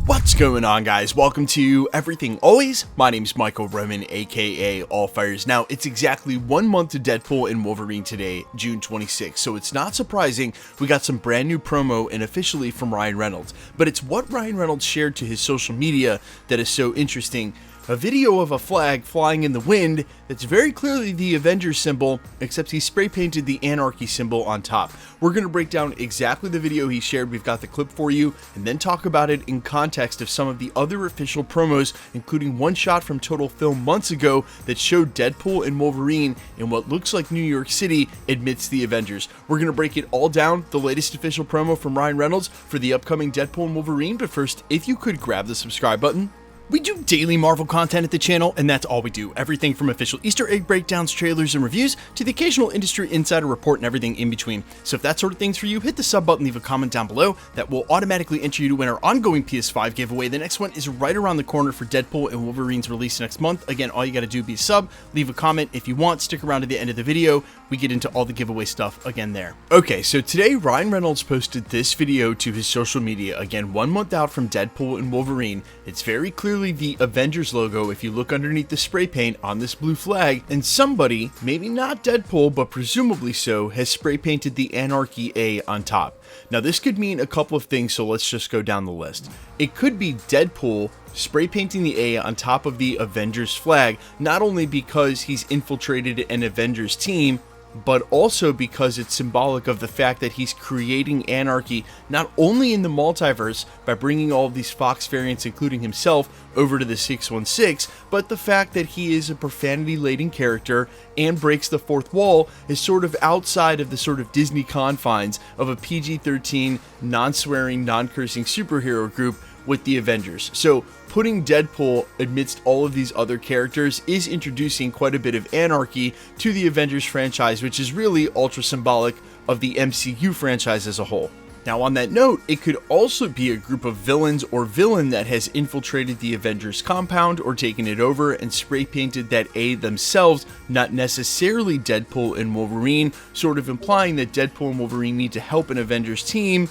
What's going on, guys? Welcome to Everything Always. My name's Michael Roman, aka Allfires. Now, it's exactly 1 month to Deadpool and Wolverine today, June 26th, so it's not surprising we got some brand new promo and officially from Ryan Reynolds. But it's what Ryan Reynolds shared to his social media that is so interesting. A video of a flag flying in the wind that's very clearly the Avengers symbol, except he spray painted the Anarchy symbol on top. We're going to break down exactly the video he shared, we've got the clip for you, and then talk about it in context of some of the other official promos, including one shot from Total Film months ago that showed Deadpool and Wolverine in what looks like New York City amidst the Avengers. We're going to break it all down, the latest official promo from Ryan Reynolds for the upcoming Deadpool and Wolverine, but first, if you could grab the subscribe button. We do daily Marvel content at the channel, and that's all we do. Everything from official Easter egg breakdowns, trailers, and reviews, to the occasional industry insider report and everything in between. So if that sort of thing's for you, hit the sub button, leave a comment down below. That will automatically enter you to win our ongoing PS5 giveaway. The next one is right around the corner for Deadpool and Wolverine's release next month. Again, all you gotta do is be a sub, leave a comment if you want, stick around to the end of the video. We get into all the giveaway stuff again there. Okay, so today Ryan Reynolds posted this video to his social media. Again, 1 month out from Deadpool and Wolverine. It's very clearly the Avengers logo if you look underneath the spray paint on this blue flag, and somebody, maybe not Deadpool but presumably so, has spray painted the Anarchy A on top. Now this could mean a couple of things, so let's just go down the list. It could be Deadpool spray painting the A on top of the Avengers flag, not only because he's infiltrated an Avengers team, but also because it's symbolic of the fact that he's creating anarchy not only in the multiverse by bringing all of these Fox variants, including himself, over to the 616, but the fact that he is a profanity-laden character and breaks the fourth wall is sort of outside of the sort of Disney confines of a PG-13, non-swearing, non-cursing superhero group with the Avengers. So putting Deadpool amidst all of these other characters is introducing quite a bit of anarchy to the Avengers franchise, which is really ultra symbolic of the MCU franchise as a whole. Now on that note, it could also be a group of villains or villain that has infiltrated the Avengers compound or taken it over and spray painted that A themselves, not necessarily Deadpool and Wolverine, sort of implying that Deadpool and Wolverine need to help an Avengers team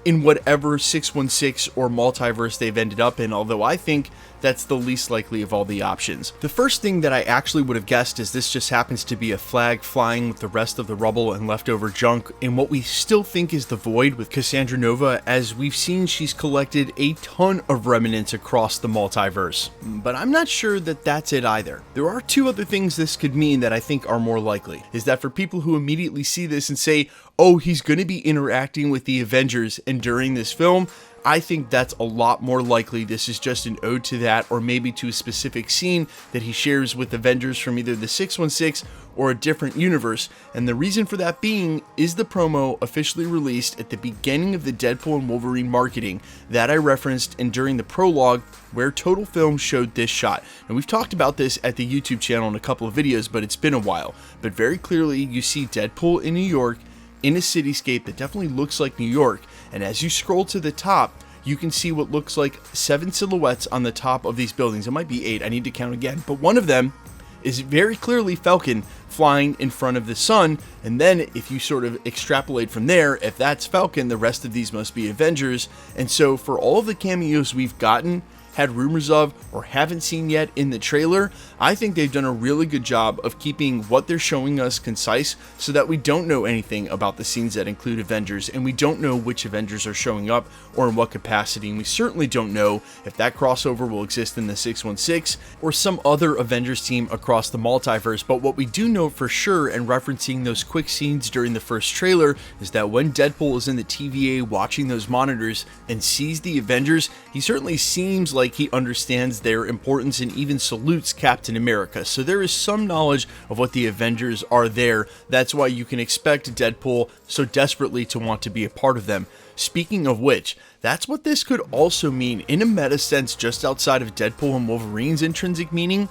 in whatever 616 or multiverse they've ended up in, although I think that's the least likely of all the options. The first thing that I actually would have guessed is this just happens to be a flag flying with the rest of the rubble and leftover junk in what we still think is the Void with Cassandra Nova, as we've seen she's collected a ton of remnants across the multiverse. But I'm not sure that that's it either. There are two other things this could mean that I think are more likely, is that for people who immediately see this and say, oh, he's going to be interacting with the Avengers and during this film, I think that's a lot more likely this is just an ode to that, or maybe to a specific scene that he shares with Avengers from either the 616 or a different universe, and the reason for that being is the promo officially released at the beginning of the Deadpool and Wolverine marketing that I referenced and during the prologue where Total Film showed this shot. And we've talked about this at the YouTube channel in a couple of videos, but it's been a while. But very clearly you see Deadpool in New York in a cityscape that definitely looks like New York, and as you scroll to the top, you can see what looks like 7 silhouettes on the top of these buildings. It might be 8, I need to count again, but one of them is very clearly Falcon flying in front of the sun, and then if you sort of extrapolate from there, if that's Falcon, the rest of these must be Avengers. And so for all of the cameos we've gotten, had rumors of, or haven't seen yet in the trailer, I think they've done a really good job of keeping what they're showing us concise so that we don't know anything about the scenes that include Avengers, and we don't know which Avengers are showing up or in what capacity, and we certainly don't know if that crossover will exist in the 616 or some other Avengers team across the multiverse. But what we do know for sure, and referencing those quick scenes during the first trailer, is that when Deadpool is in the TVA watching those monitors and sees the Avengers, he certainly seems like he understands their importance and even salutes Captain America. So there is some knowledge of what the Avengers are there. That's why you can expect Deadpool so desperately to want to be a part of them. Speaking of which, that's what this could also mean in a meta sense just outside of Deadpool and Wolverine's intrinsic meaning,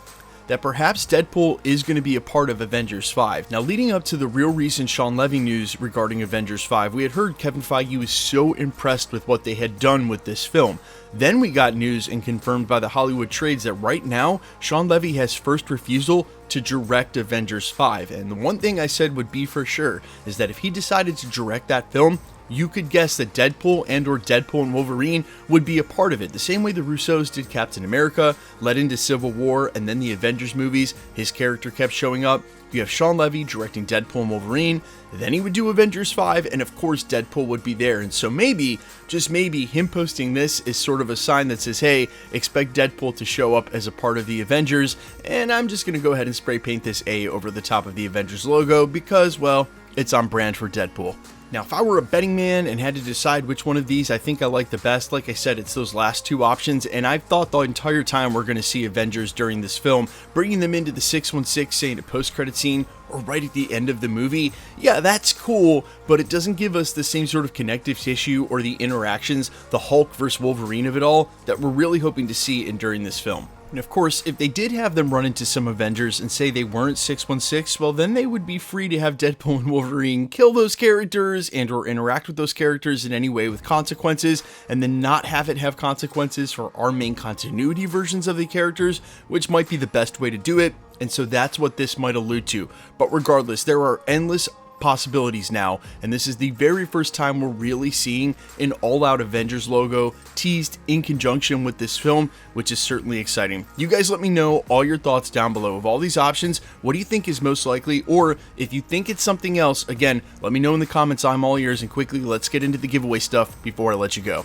that perhaps Deadpool is going to be a part of Avengers 5. Now, leading up to the real recent Sean Levy news regarding Avengers 5, we had heard Kevin Feige was so impressed with what they had done with this film. Then we got news and confirmed by the Hollywood trades that right now, Sean Levy has first refusal to direct Avengers 5. And the one thing I said would be for sure is that if he decided to direct that film, you could guess that Deadpool and or Deadpool and Wolverine would be a part of it, the same way the Russos did Captain America, led into Civil War, and then the Avengers movies. His character kept showing up. You have Sean Levy directing Deadpool and Wolverine, then he would do Avengers 5, and of course Deadpool would be there. And so maybe, just maybe, him posting this is sort of a sign that says, hey, expect Deadpool to show up as a part of the Avengers, and I'm just going to go ahead and spray paint this A over the top of the Avengers logo because, well, it's on brand for Deadpool. Now, if I were a betting man and had to decide which one of these I think I like the best, like I said, it's those last two options, and I've thought the entire time we're going to see Avengers during this film, bringing them into the 616, saying a post-credit scene, or right at the end of the movie. Yeah, that's cool, but it doesn't give us the same sort of connective tissue or the interactions, the Hulk versus Wolverine of it all, that we're really hoping to see during this film. And of course, if they did have them run into some Avengers and say they weren't 616, well then they would be free to have Deadpool and Wolverine kill those characters and or interact with those characters in any way with consequences, and then not have it have consequences for our main continuity versions of the characters, which might be the best way to do it. And so that's what this might allude to. But regardless, there are endless possibilities now, and this is the very first time we're really seeing an all-out Avengers logo teased in conjunction with this film, which is certainly exciting. You guys let me know all your thoughts down below. Of all these options, what do you think is most likely? Or if you think it's something else, again, let me know in the comments. I'm all ears, and quickly, let's get into the giveaway stuff before I let you go.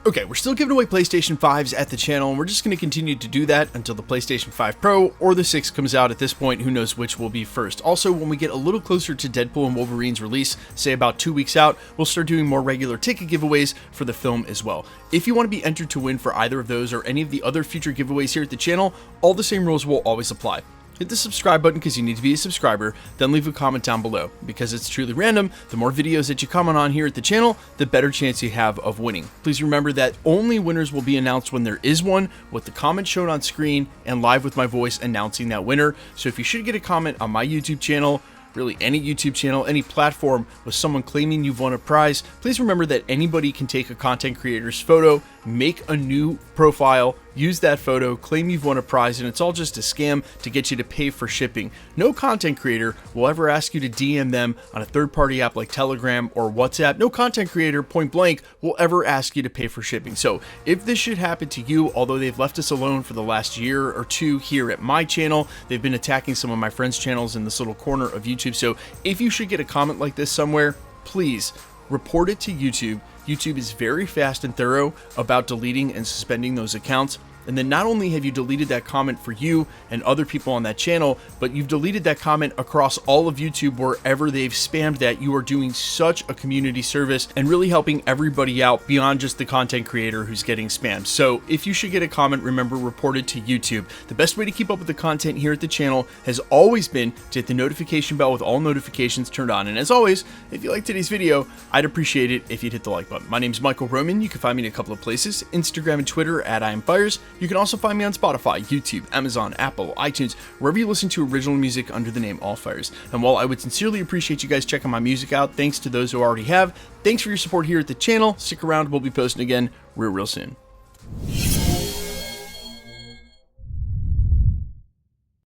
Okay, we're still giving away PlayStation 5s at the channel, and we're just going to continue to do that until the PlayStation 5 Pro or the 6 comes out. At this point, who knows which will be first. Also, when we get a little closer to Deadpool and Wolverine's release, say about 2 weeks out, we'll start doing more regular ticket giveaways for the film as well. If you want to be entered to win for either of those or any of the other future giveaways here at the channel, all the same rules will always apply. Hit the subscribe button because you need to be a subscriber, then leave a comment down below. Because it's truly random, the more videos that you comment on here at the channel, the better chance you have of winning. Please remember that only winners will be announced when there is one, with the comment shown on screen and live with my voice announcing that winner. So if you should get a comment on my YouTube channel, really any YouTube channel, any platform with someone claiming you've won a prize, please remember that anybody can take a content creator's photo, make a new profile, use that photo, claim you've won a prize, and it's all just a scam to get you to pay for shipping. No content creator will ever ask you to DM them on a third-party app like Telegram or WhatsApp. No content creator, point blank, will ever ask you to pay for shipping. So if this should happen to you, although they've left us alone for the last year or two here at my channel, they've been attacking some of my friends' channels in this little corner of YouTube. So if you should get a comment like this somewhere, please report it to YouTube. YouTube is very fast and thorough about deleting and suspending those accounts. And then not only have you deleted that comment for you and other people on that channel, but you've deleted that comment across all of YouTube wherever they've spammed that. You are doing such a community service and really helping everybody out beyond just the content creator who's getting spammed. So if you should get a comment, remember, report it to YouTube. The best way to keep up with the content here at the channel has always been to hit the notification bell with all notifications turned on. And as always, if you like today's video, I'd appreciate it if you'd hit the like button. My name's Michael Roman. You can find me in a couple of places, Instagram and Twitter at IamFires. You can also find me on Spotify, YouTube, Amazon, Apple, iTunes, wherever you listen to original music under the name AllFires. And while I would sincerely appreciate you guys checking my music out, thanks to those who already have, thanks for your support here at the channel. Stick around, we'll be posting again real soon.